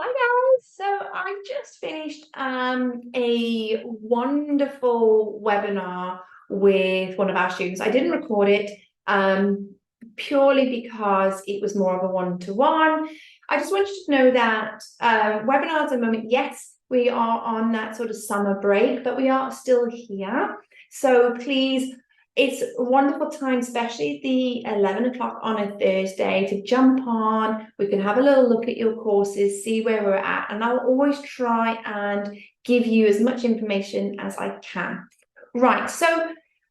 Hi guys. So I just finished a wonderful webinar with one of our students. I didn't record it purely because it was more of a one-to-one. I just want you to know that webinars at the moment, yes, we are on that sort of summer break, but we are still here. So please, it's a wonderful time, especially the 11 o'clock on a Thursday, to jump on. We can have a little look at your courses, see where we're at, and I'll always try and give you as much information as I can. Right, so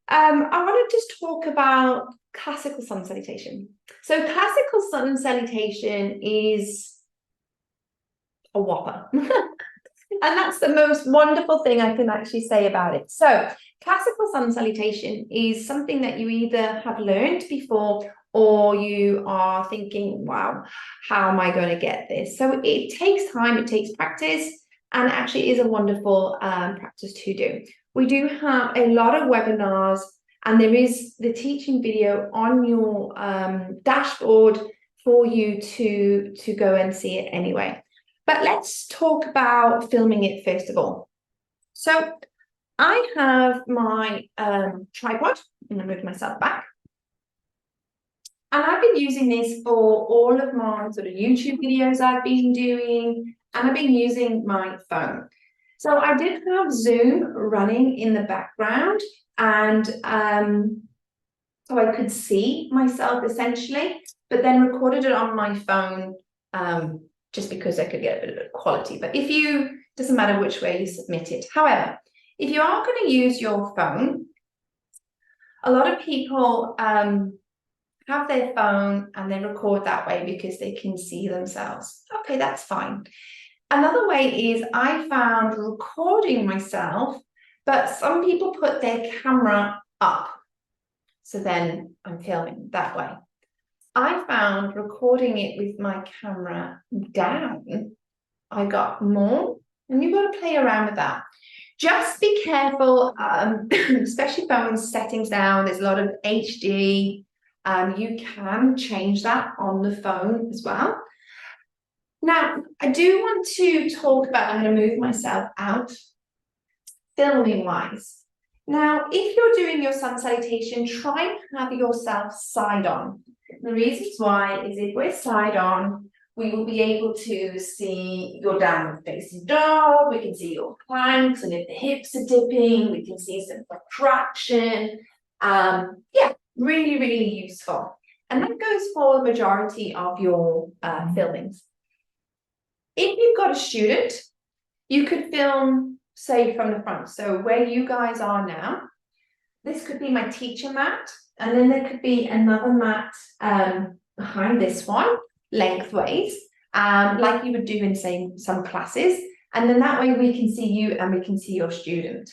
I want to just talk about classical sun salutation. So classical sun salutation is a whopper. And that's the most wonderful thing I can actually say about it. So classical sun salutation is something that you either have learned before or you are thinking, wow, how am I going to get this? So it takes time, it takes practice, and actually is a wonderful practice to do. We do have a lot of webinars, and there is the teaching video on your dashboard for you to go and see it anyway. But let's talk about filming it first of all. So I have my tripod. I'm going to move myself back. And I've been using this for all of my sort of YouTube videos I've been doing, and I've been using my phone. So I did have Zoom running in the background, and so I could see myself essentially, but then recorded it on my phone just because I could get a bit of quality. But if you, doesn't matter which way you submit it. However, if you are going to use your phone, a lot of people have their phone and they record that way because they can see themselves. Okay, that's fine. Another way is I found recording myself, but some people put their camera up. So then I'm filming that way. I found recording it with my camera down, I got more, and you've got to play around with that. Just be careful, especially phone settings now. There's a lot of HD. You can change that on the phone as well. Now, I do want to talk about, I'm going to move myself out, filming wise. Now, if you're doing your sun salutation, try and have yourself side on. The reasons why is if we're side on, we will be able to see your downward facing dog, we can see your planks, and if the hips are dipping, we can see some retraction. Yeah, really, really useful. And that goes for the majority of your filmings. If you've got a student, you could film, say, from the front. So where you guys are now, this could be my teacher mat, and then there could be another mat behind this one, lengthways, like you would do in, say, some classes. And then that way we can see you and we can see your student.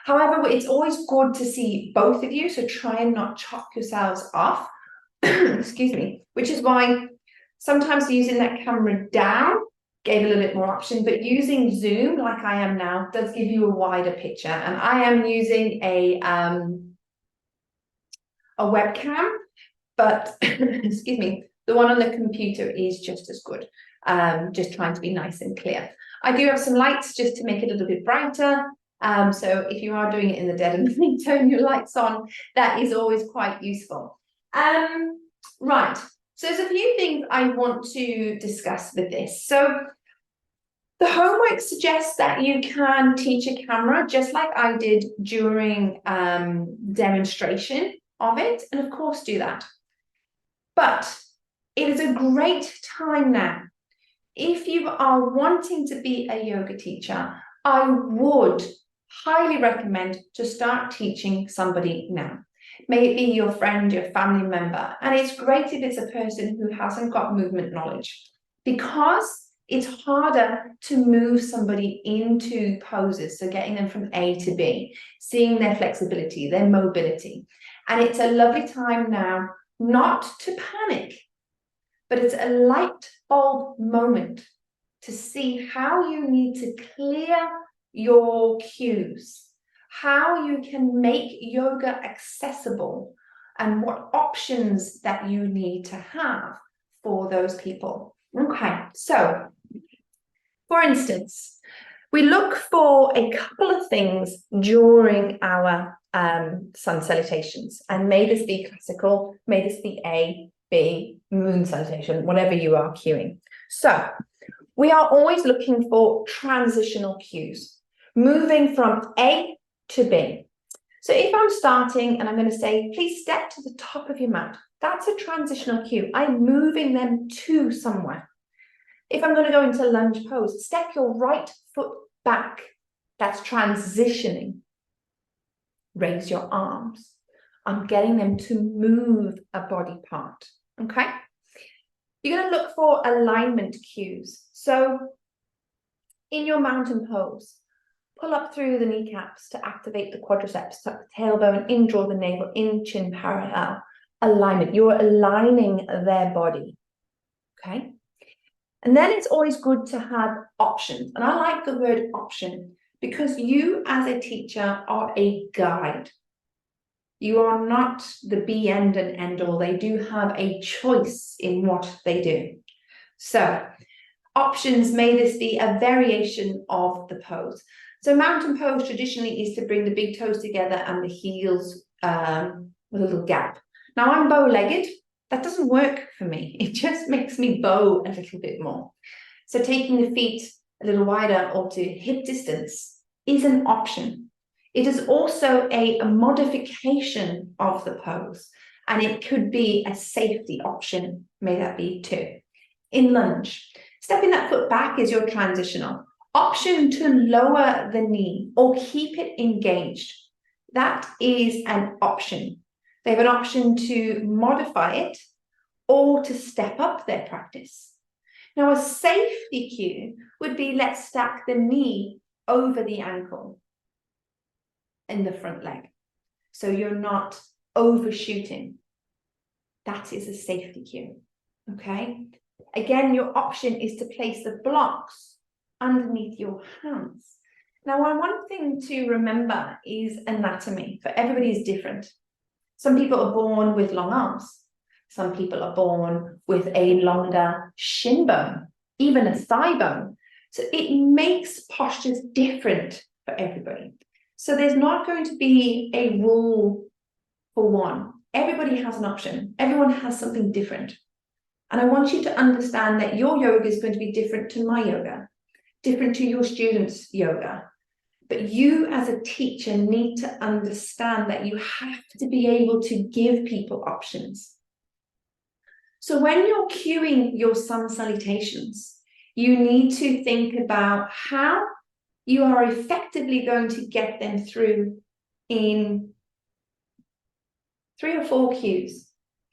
However, it's always good to see both of you, so try and not chop yourselves off, excuse me, which is why sometimes using that camera down gave a little bit more option, but using Zoom like I am now does give you a wider picture. And I am using a webcam, but excuse me, the one on the computer is just as good. Just trying to be nice and clear. I do have some lights just to make it a little bit brighter. So if you are doing it in the dead of night, turn your lights on. That is always quite useful. Right. So there's a few things I want to discuss with this. So the homework suggests that you can teach a camera just like I did during demonstration of it, and of course do that. But it is a great time now. If you are wanting to be a yoga teacher, I would highly recommend to start teaching somebody now. May it be your friend, your family member. And it's great if it's a person who hasn't got movement knowledge, because it's harder to move somebody into poses. So getting them from A to B, seeing their flexibility, their mobility. And it's a lovely time now not to panic, but it's a light bulb moment to see how you need to clear your cues, how you can make yoga accessible, and what options that you need to have for those people. Okay, so For instance, we look for a couple of things during our sun salutations, and may this be classical, may this be A, B, moon salutation, whatever you are cueing. So we are always looking for transitional cues, moving from A to B. So if I'm starting and I'm going to say, please step to the top of your mat, that's a transitional cue. I'm moving them to somewhere. If I'm going to go into lunge pose, step your right foot back. That's transitioning. Raise your arms. I'm getting them to move a body part. Okay? You're going to look for alignment cues. So in your mountain pose, pull up through the kneecaps to activate the quadriceps, tuck the tailbone, in, draw the navel, in, chin parallel. Alignment. You're aligning their body. Okay? And then it's always good to have options. And I like the word option because you as a teacher are a guide. You are not the be end and end all. They do have a choice in what they do. So options, may this be a variation of the pose. So mountain pose traditionally is to bring the big toes together and the heels with a little gap. Now I'm bow-legged. That doesn't work for me. It just makes me bow a little bit more. So taking the feet a little wider or to hip distance is an option. It is also a modification of the pose, and it could be a safety option, may that be too. In lunge, stepping that foot back is your transitional. Option to lower the knee or keep it engaged. That is an option. They have an option to modify it or to step up their practice. Now, a safety cue would be let's stack the knee over the ankle in the front leg. So you're not overshooting. That is a safety cue. Okay. Again, your option is to place the blocks underneath your hands. Now, one thing to remember is anatomy. For everybody is different. Some people are born with long arms. Some people are born with a longer shin bone, even a thigh bone. So it makes postures different for everybody. So there's not going to be a rule for one. Everybody has an option. Everyone has something different. And I want you to understand that your yoga is going to be different to my yoga, different to your students' yoga. But you as a teacher need to understand that you have to be able to give people options. So when you're cueing your sun salutations, you need to think about how you are effectively going to get them through in 3 or 4 cues.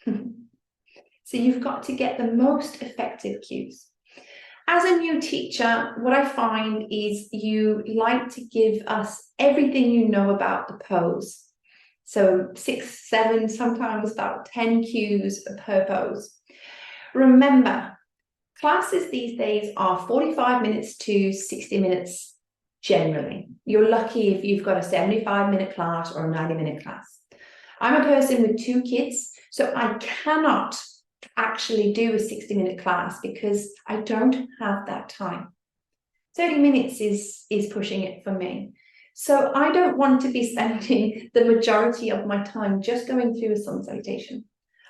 So you've got to get the most effective cues. As a new teacher, what I find is you like to give us everything you know about the pose. So 6, 7, sometimes about 10 cues per pose. Remember, classes these days are 45 minutes to 60 minutes generally. You're lucky if you've got a 75-minute class or a 90-minute class. I'm a person with 2 kids, so I cannot actually do a 60-minute class because I don't have that time. 30 minutes is pushing it for me. So I don't want to be spending the majority of my time just going through a sun salutation.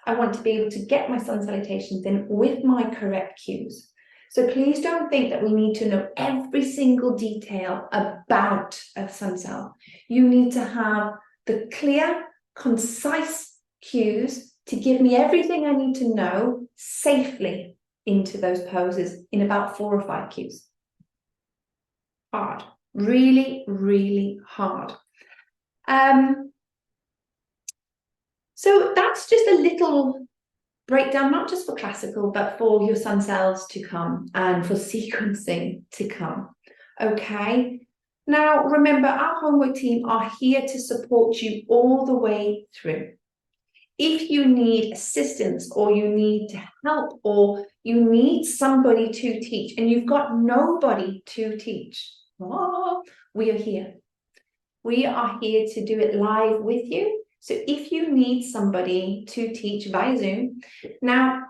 I want to be able to get my sun salutations in with my correct cues. So please don't think that we need to know every single detail about a sun sal. You need to have the clear, concise cues to give me everything I need to know safely into those poses in about 4 or 5 cues. Hard, really, really hard. So that's just a little breakdown, not just for classical, but for your sun sals to come and for sequencing to come. Okay. Now, remember, our homework team are here to support you all the way through. If you need assistance or you need to help or you need somebody to teach and you've got nobody to teach, we are here. We are here to do it live with you. So if you need somebody to teach via Zoom, now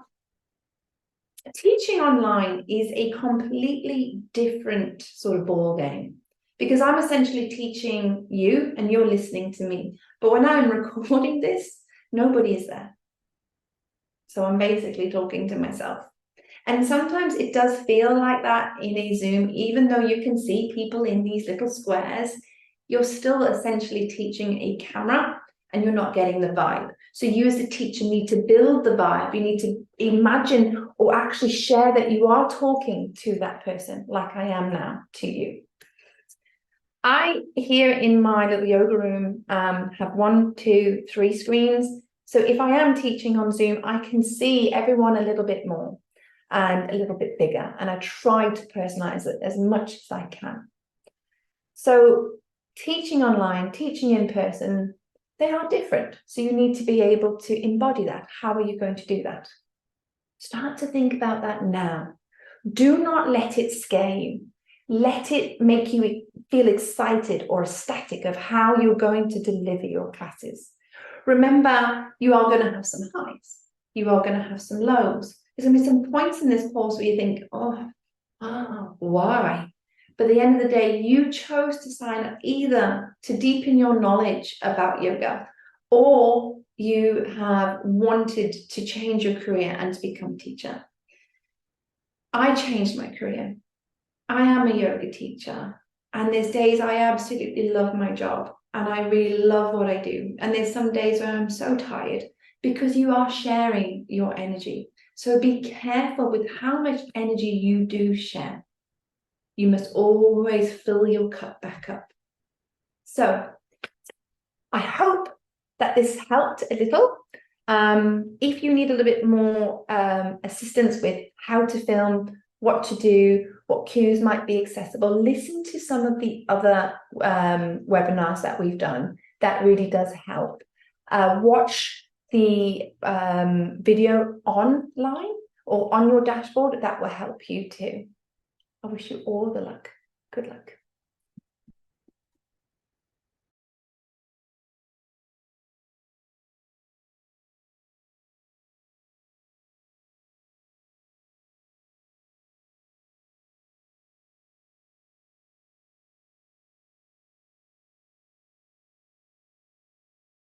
teaching online is a completely different sort of ball game, because I'm essentially teaching you and you're listening to me. But when I'm recording this, nobody is there. So I'm basically talking to myself. And sometimes it does feel like that in a Zoom, even though you can see people in these little squares, you're still essentially teaching a camera and you're not getting the vibe. So you as a teacher need to build the vibe. You need to imagine or actually share that you are talking to that person like I am now to you. I, here in my little yoga room, have 1, 2, 3 screens. So if I am teaching on Zoom, I can see everyone a little bit more and a little bit bigger. And I try to personalize it as much as I can. So teaching online, teaching in person, they are different. So you need to be able to embody that. How are you going to do that? Start to think about that now. Do not let it scare you. Let it make you feel excited or ecstatic of how you're going to deliver your classes. Remember, you are going to have some highs. You are going to have some lows. There's going to be some points in this course where you think, why? But at the end of the day, you chose to sign up either to deepen your knowledge about yoga, or you have wanted to change your career and to become a teacher. I changed my career. I am a yoga teacher, and there's days I absolutely love my job and I really love what I do. And there's some days where I'm so tired, because you are sharing your energy. So be careful with how much energy you do share. You must always fill your cup back up. So I hope that this helped a little. If you need a little bit more assistance with how to film, what to do, what cues might be accessible, listen to some of the other webinars that we've done. That really does help. Watch the video online or on your dashboard. That will help you too. I wish you all the luck. Good luck.